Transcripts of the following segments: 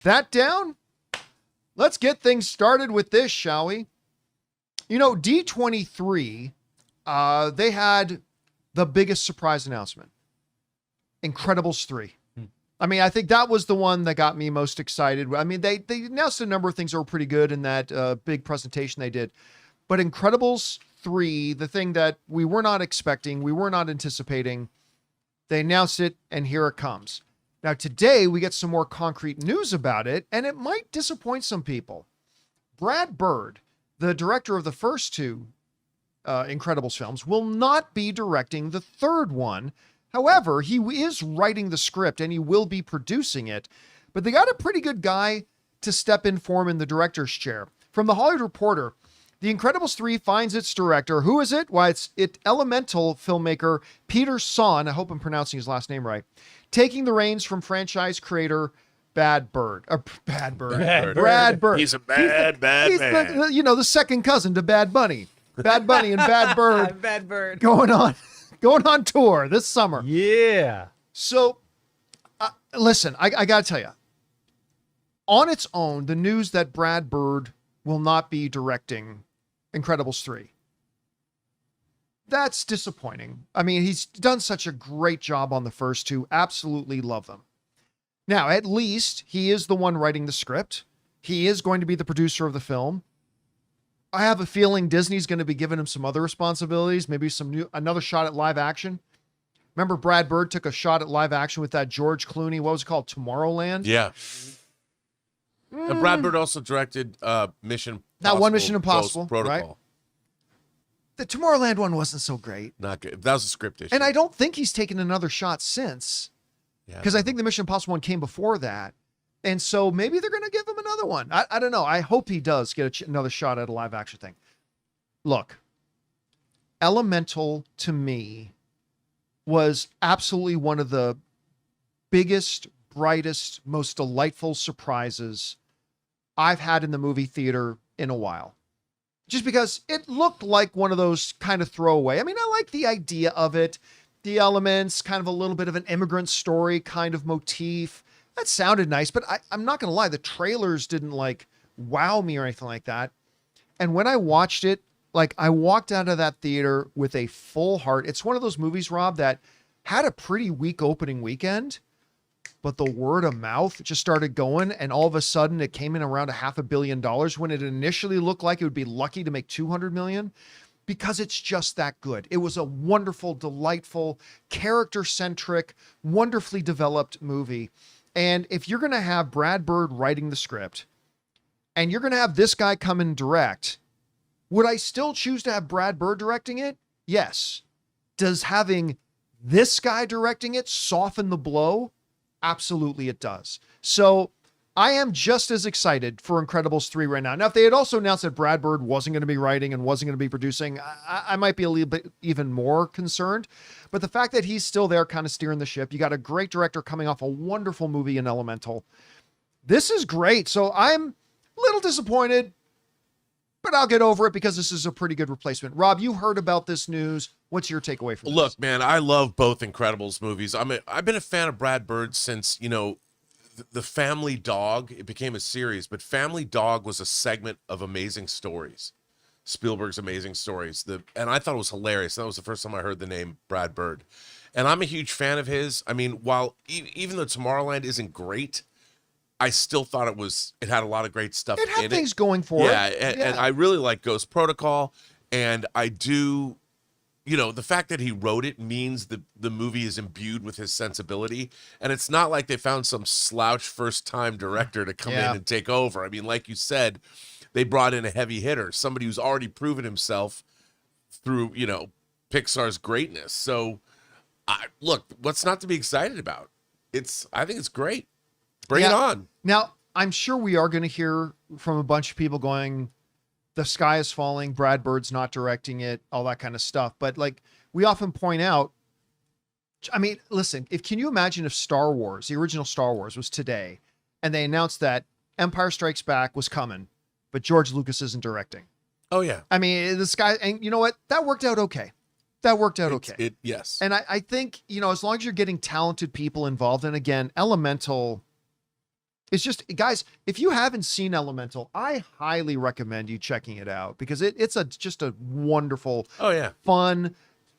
that down, let's get things started with this, shall we? You know, D23, they had the biggest surprise announcement. Incredibles 3. I mean, I think that was the one that got me most excited. I mean, they announced a number of things that were pretty good in that big presentation they did. But Incredibles 3, the thing that we were not expecting, we were not anticipating, they announced it, and here it comes. Now, today, we get some more concrete news about it, and it might disappoint some people. Brad Bird, the director of the first two Incredibles films, will not be directing the third one. However, he is writing the script and he will be producing it, but they got a pretty good guy to step in for him in the director's chair. From the Hollywood Reporter, The Incredibles 3 finds its director. Who is it? Why, it's Elemental filmmaker Peter Sohn, I hope I'm pronouncing his last name right, taking the reins from franchise creator Brad Bird. Brad Bird. He's a bad man. The second cousin to Bad Bunny. Bad Bunny and Bad Bird. Bad Bird. Going on tour this summer. Yeah. So, listen, I got to tell you, on its own, the news that Brad Bird will not be directing Incredibles 3, that's disappointing. I mean, he's done such a great job on the first two. Absolutely love them. Now, at least he is the one writing the script. He is going to be the producer of the film. I have a feeling Disney's going to be giving him some other responsibilities, maybe another shot at live action. Remember Brad Bird took a shot at live action with that George Clooney, what was it called? Tomorrowland? Yeah. And Brad Bird also directed Mission that Impossible, one Mission Impossible, Protocol. right? The Tomorrowland one wasn't so great. Not good. That was a script issue. And I don't think he's taken another shot since. Because I think the Mission Impossible one came before that. And so maybe they're going to give him another one. I don't know. I hope he does get another shot at a live action thing. Look, Elemental to me was absolutely one of the biggest, brightest, most delightful surprises I've had in the movie theater in a while. Just because it looked like one of those kind of throwaway. I mean, I like the idea of it, the elements, kind of a little bit of an immigrant story kind of motif. That sounded nice, but I'm not going to lie. The trailers didn't wow me or anything like that. And when I watched it, I walked out of that theater with a full heart. It's one of those movies, Rob, that had a pretty weak opening weekend, but the word of mouth just started going. And all of a sudden it came in around $500 million when it initially looked like it would be lucky to make 200 million, because it's just that good. It was a wonderful, delightful, character-centric, wonderfully developed movie. And if you're going to have Brad Bird writing the script and you're going to have this guy come and direct, would I still choose to have Brad Bird directing it? Yes. Does having this guy directing it soften the blow? Absolutely it does. So I am just as excited for Incredibles 3 right now. Now, if they had also announced that Brad Bird wasn't going to be writing and wasn't going to be producing, I might be a little bit even more concerned. But the fact that he's still there kind of steering the ship, you got a great director coming off a wonderful movie in Elemental. This is great. So I'm a little disappointed, but I'll get over it because this is a pretty good replacement. Rob, you heard about this news. What's your takeaway from this? Look, man, I love both Incredibles movies. I've been a fan of Brad Bird since, the Family Dog. It became a series, but Family Dog was a segment of Amazing Stories, Spielberg's Amazing Stories. And I thought it was hilarious. That was the first time I heard the name Brad Bird. And I'm a huge fan of his. I mean, while even though Tomorrowland isn't great, I still thought it had a lot of great stuff in it. It had things going for it. And I really like Ghost Protocol. And I do, the fact that he wrote it means the movie is imbued with his sensibility. And it's not like they found some slouch first-time director to come in and take over. I mean, like you said, they brought in a heavy hitter, somebody who's already proven himself through, Pixar's greatness. So, look, what's not to be excited about? I think it's great. Bring it on. Now, I'm sure we are going to hear from a bunch of people going, the sky is falling, Brad Bird's not directing it, all that kind of stuff. But we often point out, I mean, listen, can you imagine if Star Wars, the original Star Wars, was today and they announced that Empire Strikes Back was coming, but George Lucas isn't directing? Oh, yeah. I mean, this guy, and you know what? That worked out okay. Okay. Yes. And I think, as long as you're getting talented people involved, and again, Elemental, It's just, guys, if you haven't seen Elemental, I highly recommend you checking it out because it's just a wonderful, Oh yeah, fun,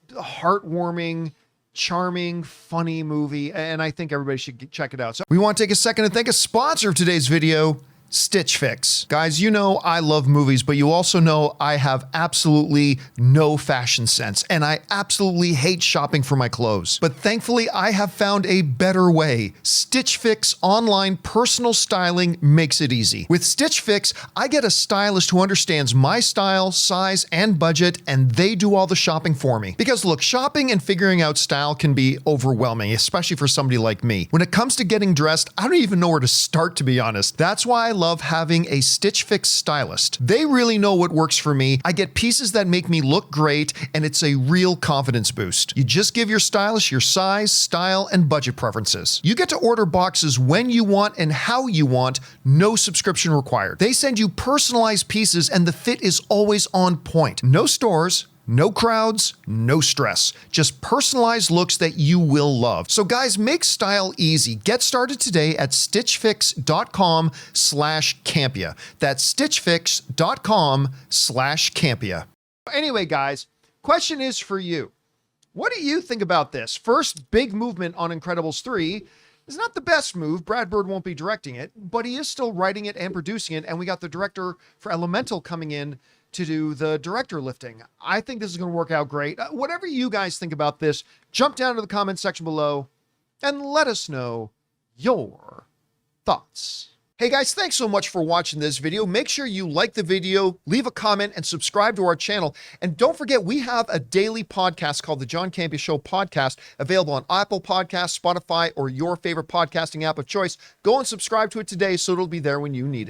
heartwarming, charming, funny movie. And I think everybody should check it out. So we want to take a second to thank a sponsor of today's video, Stitch Fix. Guys, you know I love movies, but you also know I have absolutely no fashion sense, and I absolutely hate shopping for my clothes. But thankfully, I have found a better way. Stitch Fix online personal styling makes it easy. With Stitch Fix, I get a stylist who understands my style, size, and budget, and they do all the shopping for me. Because look, shopping and figuring out style can be overwhelming, especially for somebody like me. When it comes to getting dressed, I don't even know where to start, to be honest. That's why I love having a Stitch Fix stylist. They really know what works for me. I get pieces that make me look great, and it's a real confidence boost. You just give your stylist your size, style, and budget preferences. You get to order boxes when you want and how you want, no subscription required. They send you personalized pieces, and the fit is always on point. No stores, no crowds, no stress. Just personalized looks that you will love. So guys, make style easy. Get started today at stitchfix.com/Campea. That's stitchfix.com/Campea. Anyway, guys, question is for you. What do you think about this? First big movement on Incredibles 3 is not the best move. Brad Bird won't be directing it, but he is still writing it and producing it. And we got the director for Elemental coming in to do the director lifting. I think this is going to work out great. Whatever you guys think about this, jump down to the comment section below and let us know your thoughts. Hey guys, thanks so much for watching this video. Make sure you like the video, leave a comment, and subscribe to our channel. And don't forget, we have a daily podcast called the John Campea Show podcast, available on Apple Podcasts, Spotify, or your favorite podcasting app of choice. Go and subscribe to it today so it'll be there when you need it.